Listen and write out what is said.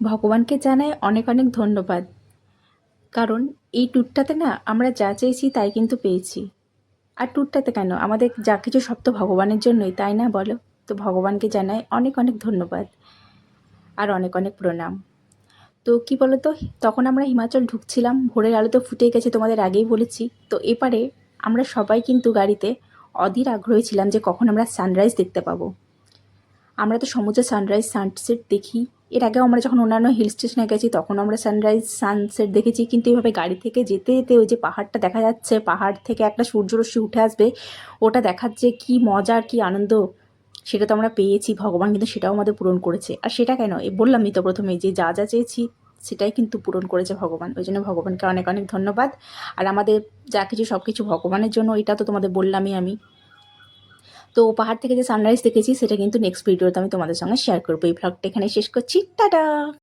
ভগবানকে জানাই অনেক অনেক ধন্যবাদ। কারণ এই ট্যুরটাতে না আমরা যা চেয়েছি তাই কিন্তু পেয়েছি। আর ট্যুরটাতে কেন, আমাদের যা কিছু সব তো ভগবানের জন্যই, তাই না বলো? তো ভগবানকে জানাই অনেক অনেক ধন্যবাদ আর অনেক অনেক প্রণাম। তো কি বলো তো, তখন আমরা হিমাচল ঢুকছিলাম, ভোরের আলো তো ফুটে গেছে, তোমাদের আগেই বলেছি। তো এপারে আমরা সবাই কিন্তু গাড়িতে অধীর আগ্রহী ছিলাম যে কখন আমরা সানরাইজ দেখতে পাবো। আমরা তো সমুদ্রে সানরাইজ সানসেট দেখি, এর আগেও আমরা যখন অন্যান্য হিল স্টেশনে গেছি তখনও আমরা সানরাইজ সানসেট দেখেছি, কিন্তু এভাবে গাড়ি থেকে যেতে যেতে ওই যে পাহাড়টা দেখা যাচ্ছে, পাহাড় থেকে একটা সূর্যরশ্মি উঠে আসবে, ওটা দেখার যে কী মজা আর কী আনন্দ, সেটা তো আমরা পেয়েছি। ভগবান কিন্তু সেটাও আমাদের পূরণ করেছে। আর সেটা কেন, বললামই তো প্রথমেই যে যা যা চেয়েছি সেটাই কিন্তু পূরণ করেছে ভগবান। ওই জন্য ভগবানকে অনেক অনেক ধন্যবাদ। আর আমাদের যা কিছু সব কিছু ভগবানের জন্য, এটা তো তোমাদের বললামই আমি। তো পাহাড় থেকে যে সানরাইজ দেখেছি সেটা কিন্তু নেক্সট ভিডিওতে আমি তোমাদের সঙ্গে শেয়ার করবো। এই ভ্লগটা এখানে শেষ করছি, টাটা।